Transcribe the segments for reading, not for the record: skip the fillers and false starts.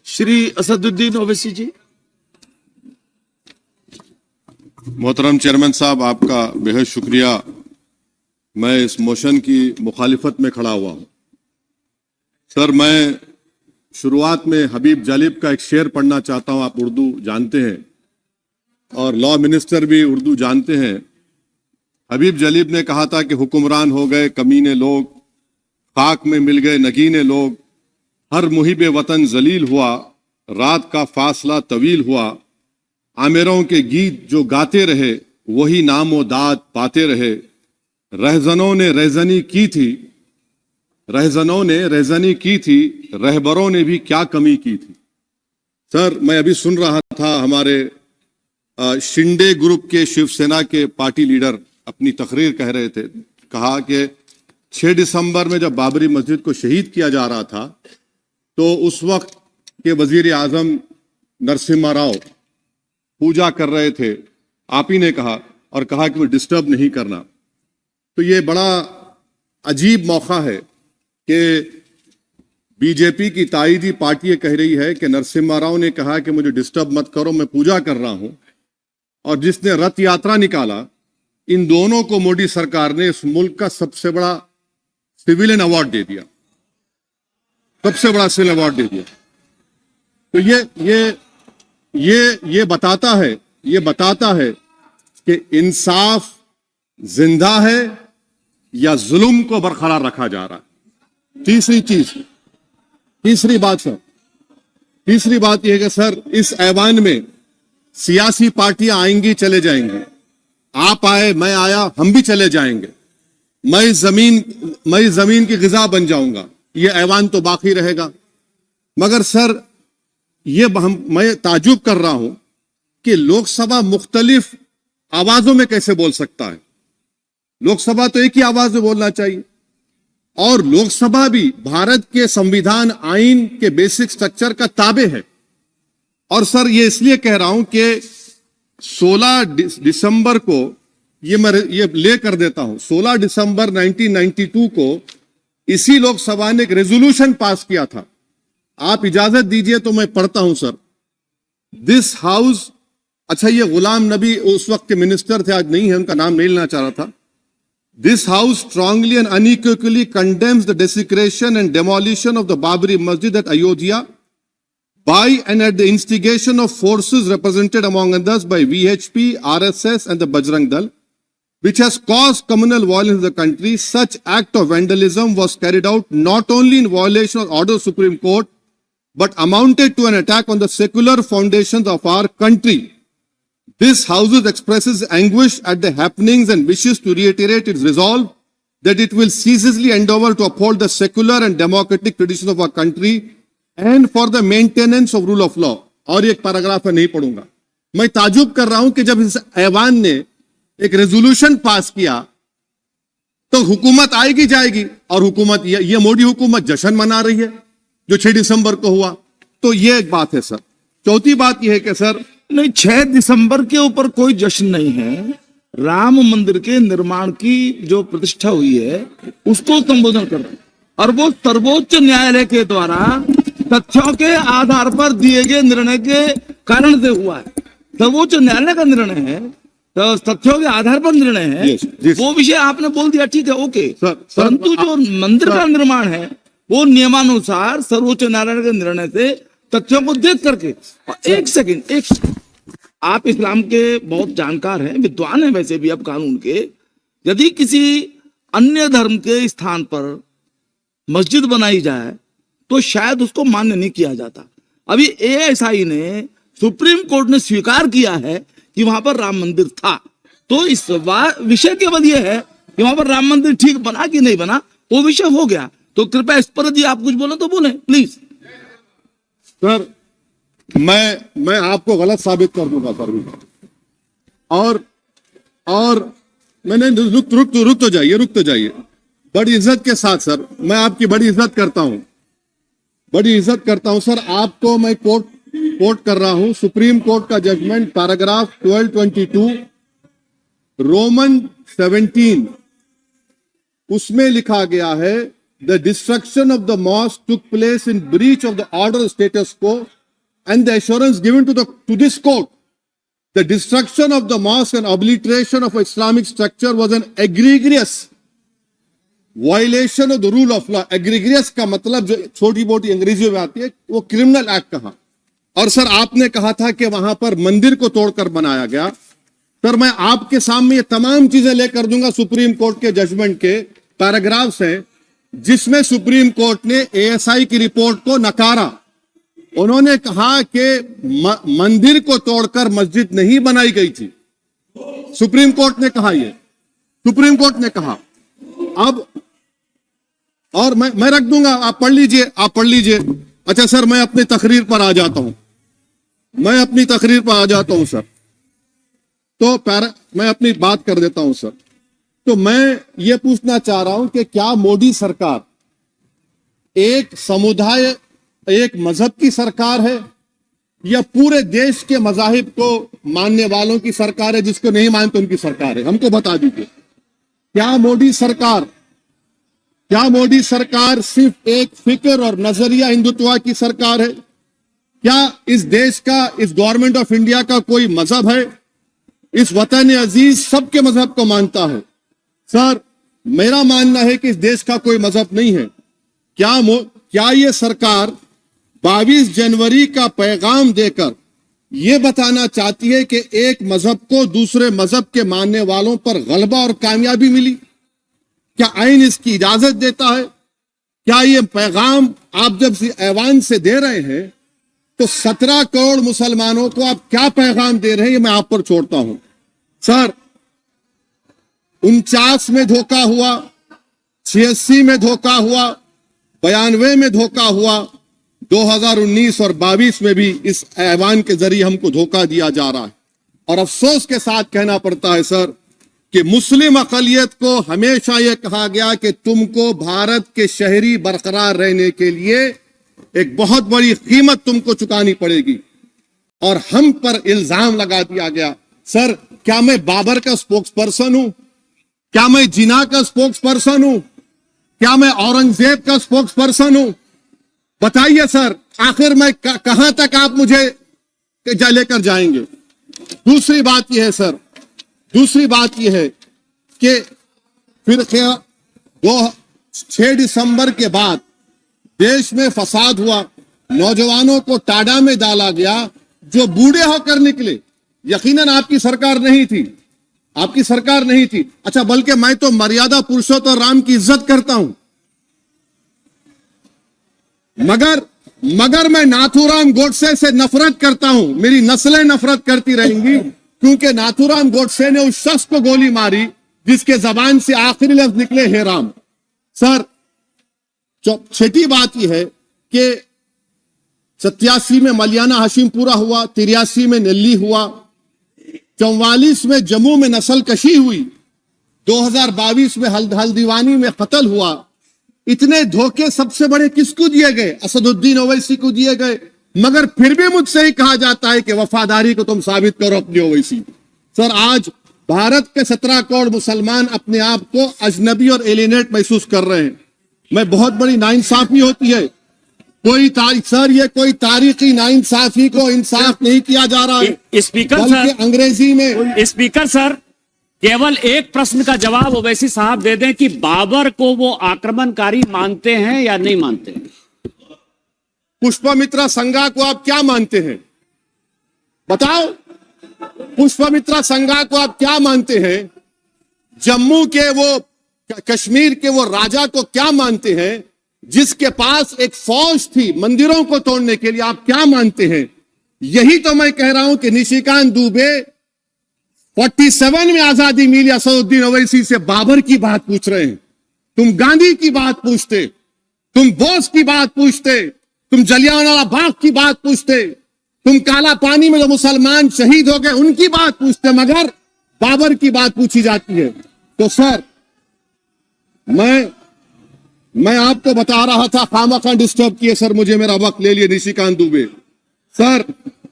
श्री असदुद्दीन ओवैसी जी। मोहतरम चेयरमैन साहब, आपका बेहद शुक्रिया। मैं इस मोशन की मुखालिफत में खड़ा हुआ हूं। सर, मैं शुरुआत में हबीब जालिब का एक शेर पढ़ना चाहता हूं। आप उर्दू जानते हैं और लॉ मिनिस्टर भी उर्दू जानते हैं। हबीब जालिब ने कहा था कि हुक्मरान हो गए कमीने लोग, खाक में मिल गए नगीने लोग, हर मुहिब वतन जलील हुआ, रात का फासला तवील हुआ, आमिरों के गीत जो गाते रहे वही नामो दाद पाते रहे, रहजनों ने रहजनी की थी, रहजनों ने रहजनी की थी, रहबरों ने भी क्या कमी की थी। सर, मैं अभी सुन रहा था हमारे शिंदे ग्रुप के शिवसेना के पार्टी लीडर अपनी तकरीर कह रहे थे। कहा कि 6 दिसंबर में जब बाबरी मस्जिद को शहीद किया जा रहा था तो उस वक्त के वजीर आजम नरसिम्हा राव पूजा कर रहे थे। आप ही ने कहा और कहा कि वो डिस्टर्ब नहीं करना। तो ये बड़ा अजीब मौका है कि बीजेपी की ताईदी पार्टी कह रही है कि नरसिम्हा राव ने कहा कि मुझे डिस्टर्ब मत करो, मैं पूजा कर रहा हूं, और जिसने रथ यात्रा निकाला, इन दोनों को मोदी सरकार ने इस मुल्क का सबसे बड़ा सिविलियन अवार्ड दे दिया, सबसे बड़ा सिविलियन अवार्ड दे दिया। तो ये बताता है कि इंसाफ जिंदा है या जुल्म को बरकरार रखा जा रहा है। तीसरी बात यह है कि सर, इस ऐवान में सियासी पार्टियां आएंगी चले जाएंगी, आप आए मैं आया हम भी चले जाएंगे, मैं जमीन की गिजा बन जाऊंगा, ये ऐवान तो बाकी रहेगा। मगर सर, मैं ताजुब कर रहा हूं कि लोकसभा मुख्तलिफ आवाजों में कैसे बोल सकता है। लोकसभा तो एक ही आवाज में बोलना चाहिए, और लोकसभा भी भारत के संविधान आइन के बेसिक स्ट्रक्चर का ताबे है। और सर, ये इसलिए कह रहा हूं कि 16 दिसंबर को ये ले कर देता हूं। 16 दिसंबर 1992 को इसी लोकसभा ने एक रेजोल्यूशन पास किया था। आप इजाजत दीजिए तो मैं पढ़ता हूं सर। दिस हाउस, अच्छा, ये गुलाम नबी उस वक्त के मिनिस्टर थे, आज नहीं है, उनका नाम नहीं लेना चाह रहा था। This house strongly and unequivocally condemns the desecration and demolition of the Babri Masjid at Ayodhya by and at the instigation of forces represented among others by VHP, RSS and the Bajrang Dal, which has caused communal violence in the country. Such act of vandalism was carried out not only in violation of order of Supreme Court, but amounted to an attack on the secular foundations of our country. This House expresses anguish at the happenings and wishes to reiterate its resolve that it will ceaselessly endeavor to uphold the secular and democratic traditions of our country and for the maintenance of rule of law. और एक paragraph है, नहीं पढ़ूंगा। मैं ताजुब कर रहा हूं कि जब इस ऐवान ने एक रेजोल्यूशन पास किया तो हुकूमत आएगी जाएगी, और हुकूमत ये मोदी हुकूमत जश्न मना रही है जो 6 दिसंबर को हुआ। तो ये एक बात है सर। चौथी बात यह है कि सर, नहीं, 6 दिसंबर के ऊपर कोई जश्न नहीं है। राम मंदिर के निर्माण की जो प्रतिष्ठा हुई है उसको संबोधन कर रहे हैं, और वो सर्वोच्च न्यायालय के द्वारा तथ्यों के आधार पर दिए गए निर्णय के कारण से हुआ है। सर्वोच्च न्यायालय का निर्णय है, तो तथ्यों के आधार पर निर्णय है। वो विषय आपने बोल दिया, ठीक है, ओके। परंतु जो मंदिर का निर्माण है वो नियमानुसार सर्वोच्च न्यायालय के निर्णय से तथ्यों को देख करके। एक सेकंड, आप इस्लाम के बहुत जानकार हैं, विद्वान हैं वैसे भी अब कानून के। यदि किसी अन्य धर्म के स्थान पर मस्जिद बनाई जाए तो शायद उसको मान्य नहीं किया जाता। अभी एएसआई ने, सुप्रीम कोर्ट ने स्वीकार किया है कि वहां पर राम मंदिर था। तो इस विषय केवल यह है कि वहां पर राम मंदिर ठीक बना कि नहीं बना, वो विषय हो गया। तो कृपया इस पर यदि आप कुछ बोले तो बोले प्लीज। सर, मैं आपको गलत साबित कर दूंगा सर। और मैंने रुक तो जाइए बड़ी इज्जत के साथ सर, मैं आपकी बड़ी इज्जत करता हूं सर। आपको मैं कोट कर रहा हूं सुप्रीम कोर्ट का जजमेंट, पैराग्राफ 1222 रोमन 17, उसमें लिखा गया है The destruction of the mosque took place in breach of the order of status quo and the assurance given to this court, the destruction of the mosque and obliteration of Islamic structure was an egregious violation of the rule of law. Egregious का मतलब जो छोटी मोटी अंग्रेजी में आती है वो क्रिमिनल एक्ट कहा। और सर आपने कहा था कि वहां पर मंदिर को तोड़कर बनाया गया। सर मैं आपके सामने ये तमाम चीजें लेकर दूंगा, सुप्रीम कोर्ट के जजमेंट के पैराग्राफ्स हैं जिसमें सुप्रीम कोर्ट ने एएसआई की रिपोर्ट को नकारा। उन्होंने कहा कि मंदिर को तोड़कर मस्जिद नहीं बनाई गई थी। सुप्रीम कोर्ट ने कहा, ये सुप्रीम कोर्ट ने कहा। अब और मैं रख दूंगा, आप पढ़ लीजिए, आप पढ़ लीजिए। अच्छा सर मैं अपनी तकरीर पर आ जाता हूं, मैं अपनी तकरीर पर आ जाता हूं सर। तो मैं अपनी बात कर देता हूं सर। तो मैं ये पूछना चाह रहा हूं कि क्या मोदी सरकार एक समुदाय, एक मजहब की सरकार है या पूरे देश के मजाहिब को मानने वालों की सरकार है? जिसको नहीं मानते उनकी सरकार है, हमको बता दीजिए। क्या मोदी सरकार सिर्फ एक फिक्र और नजरिया हिंदुत्व की सरकार है? क्या इस देश का, इस गवर्नमेंट ऑफ इंडिया का कोई मजहब है? इस वतन अजीज सबके मजहब को मानता है। सर मेरा मानना है कि इस देश का कोई मजहब नहीं है। क्या ये सरकार 22 जनवरी का पैगाम देकर यह बताना चाहती है कि एक मजहब को दूसरे मजहब के मानने वालों पर गलबा और कामयाबी मिली? क्या आइन इसकी इजाजत देता है? क्या ये पैगाम आप जब ऐवान से दे रहे हैं तो 17 करोड़ मुसलमानों को आप क्या पैगाम दे रहे हैं, ये मैं आप पर छोड़ता हूं। सर 49 में धोखा हुआ, 86 में धोखा हुआ, 92 में धोखा हुआ, 2019 और 22 में भी इस ऐवान के जरिए हमको धोखा दिया जा रहा है। और अफसोस के साथ कहना पड़ता है सर कि मुस्लिम अक़लियत को हमेशा यह कहा गया कि तुमको भारत के शहरी बरकरार रहने के लिए एक बहुत बड़ी कीमत तुमको चुकानी पड़ेगी, और हम पर इल्जाम लगा दिया गया। सर क्या मैं बाबर का स्पोक्स पर्सन हूं? क्या मैं जिना का स्पोक्स पर्सन हूं? क्या मैं औरंगजेब का स्पोक्स पर्सन हूं? बताइए सर, आखिर मैं कहां तक आप मुझे लेकर जाएंगे? दूसरी बात यह है सर, दूसरी बात यह है कि फिर 6 दिसंबर के बाद देश में फसाद हुआ, नौजवानों को टाडा में डाला गया जो बूढ़े होकर निकले। यकीनन आपकी सरकार नहीं थी, आपकी सरकार नहीं थी। अच्छा बल्कि मैं तो मर्यादा पुरुषोत्तम राम की इज्जत करता हूं, मगर मैं नाथूराम गोडसे से नफरत करता हूं। मेरी नस्लें नफरत करती रहेंगी क्योंकि नाथूराम गोडसे ने उस शख्स को गोली मारी जिसके जबान से आखिरी लफ्ज निकले हे राम। सर छठी बात यह है कि 87 में मलियाना हाशिमपुरा हुआ, 83 में नेल्ली हुआ, 44 में जम्मू में नस्ल कशी हुई, 2022 में हल्दीवानी में कत्ल हुआ। इतने धोखे सबसे बड़े किसको दिए गए? असदुद्दीन ओवैसी को दिए गए। मगर फिर भी मुझसे ही कहा जाता है कि वफादारी को तुम साबित करो अपनी ओवैसी। सर आज भारत के 17 करोड़ मुसलमान अपने आप को अजनबी और एलिनेट महसूस कर रहे हैं। मैं बहुत बड़ी नाइंसाफी होती है, सर ये कोई तारीखी नाइंसाफी को इंसाफ नहीं किया जा रहा है। स्पीकर बल्कि सर, अंग्रेजी में स्पीकर सर केवल एक प्रश्न का जवाब ओवैसी साहब दे दें कि बाबर को वो आक्रमणकारी मानते हैं या नहीं मानते? पुष्पमित्रा संघा को आप क्या मानते हैं? बताओ, पुष्पमित्रा संघा को आप क्या मानते हैं? जम्मू के वो, कश्मीर के वो राजा को क्या मानते हैं जिसके पास एक फौज थी मंदिरों को तोड़ने के लिए? आप क्या मानते हैं? यही तो मैं कह रहा हूं कि निशिकांत दुबे 47 में आजादी मिली, असदुद्दीन ओवैसी से बाबर की बात पूछ रहे हैं। तुम गांधी की बात पूछते, तुम बोस की बात पूछते, तुम जलियांवाला बाग की बात पूछते, तुम काला पानी में जो मुसलमान शहीद हो गए उनकी बात पूछते, मगर बाबर की बात पूछी जाती है। तो सर मैं आपको बता रहा था, खामखा डिस्टर्ब किए सर, मुझे मेरा वक्त ले लिए निशिकांत दुबे। सर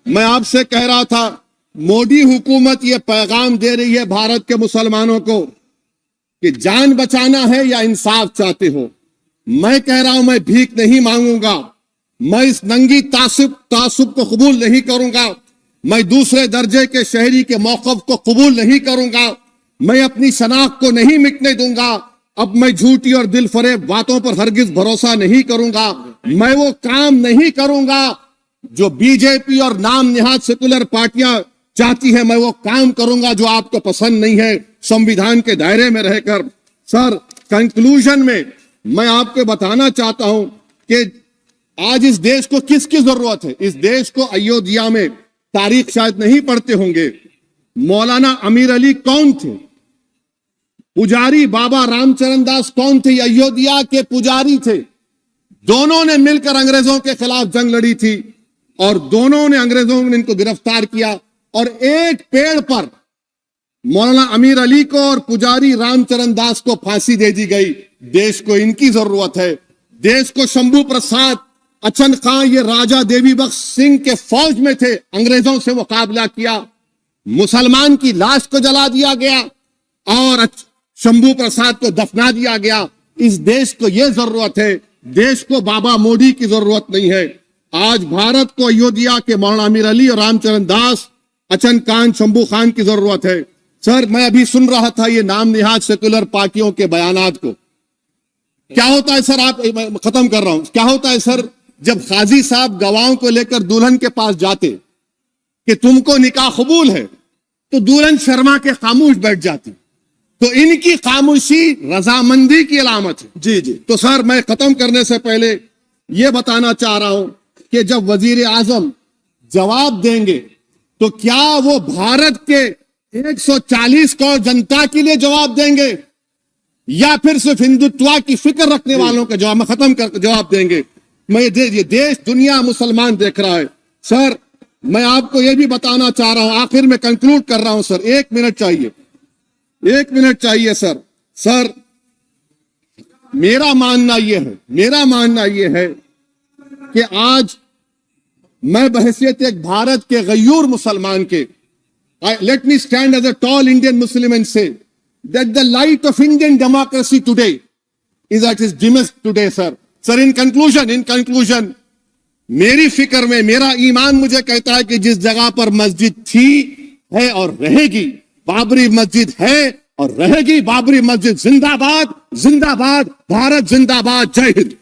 मैं आपसे कह रहा था मोदी हुकूमत ये पैगाम दे रही है भारत के मुसलमानों को कि जान बचाना है या इंसाफ चाहते हो। मैं कह रहा हूं मैं भीख नहीं मांगूंगा, मैं इस नंगी तासुब को कबूल नहीं करूंगा। मैं दूसरे दर्जे के शहरी के मौक़िफ़ को कबूल नहीं करूंगा। मैं अपनी शनाख्त को नहीं मिटने दूंगा। अब मैं झूठी और दिल फरेब बातों पर हरगिज भरोसा नहीं करूंगा। मैं वो काम नहीं करूंगा जो बीजेपी और नाम निहाद सेकुलर पार्टियां चाहती हैं। मैं वो काम करूंगा जो आपको पसंद नहीं है, संविधान के दायरे में रहकर। सर, कंक्लूजन में मैं आपको बताना चाहता हूं कि आज इस देश को किसकी जरूरत है। इस देश को अयोध्या में, तारीख शायद नहीं पढ़ते होंगे, मौलाना अमीर अली कौन थे, पुजारी बाबा रामचरण दास कौन थे, अयोध्या के पुजारी थे। दोनों ने मिलकर अंग्रेजों के खिलाफ जंग लड़ी थी और दोनों ने, अंग्रेजों ने इनको गिरफ्तार किया और एक पेड़ पर मौलाना अमीर अली को और पुजारी रामचरण दास को फांसी दे दी गई। देश को इनकी जरूरत है। देश को शंभू प्रसाद, अचन खां, ये राजा देवी बख्श सिंह के फौज में थे, अंग्रेजों से मुकाबला किया। मुसलमान की लाश को जला दिया गया और शंभू प्रसाद को दफना दिया गया। इस देश को यह जरूरत है। देश को बाबा मोदी की जरूरत नहीं है। आज भारत को अयोध्या के मौलाना अमीर अली और रामचरण दास, अचन खान, शंभू खान की जरूरत है। सर, मैं अभी सुन रहा था ये नाम निहाद सेकुलर पार्टियों के बयानात को। क्या होता है सर, आप, खत्म कर रहा हूं, क्या होता है सर, जब काजी साहब गवाहों को लेकर दुल्हन के पास जाते कि तुमको निकाह कबूल है, तो दुल्हन शर्मा के खामोश बैठ जाती। तो इनकी खामोशी रजामंदी की अलामत है। जी जी। तो सर, मैं खत्म करने से पहले यह बताना चाह रहा हूं कि जब वजीर आजम जवाब देंगे तो क्या वो भारत के 140 करोड़ जनता के लिए जवाब देंगे या फिर सिर्फ हिंदुत्व की फिक्र रखने वालों का जवाब, मैं खत्म कर जवाब देंगे। मैं ये देश, दुनिया, मुसलमान देख रहा है। सर, मैं आपको यह भी बताना चाह रहा हूं, आखिर में कंक्लूड कर रहा हूं सर, 1 मिनट चाहिए, 1 मिनट चाहिए सर। सर, मेरा मानना यह है कि आज मैं बहैसियत एक भारत के गयूर मुसलमान के, let me stand as a tall Indian Muslim and say that the light of Indian democracy today is at its dimmest today, sir. Sir, in conclusion, मेरी फिक्र में, मेरा ईमान मुझे कहता है कि जिस जगह पर मस्जिद थी, है और रहेगी, बाबरी मस्जिद है और रहेगी, बाबरी मस्जिद जिंदाबाद, जिंदाबाद, भारत जिंदाबाद, जय हिंद।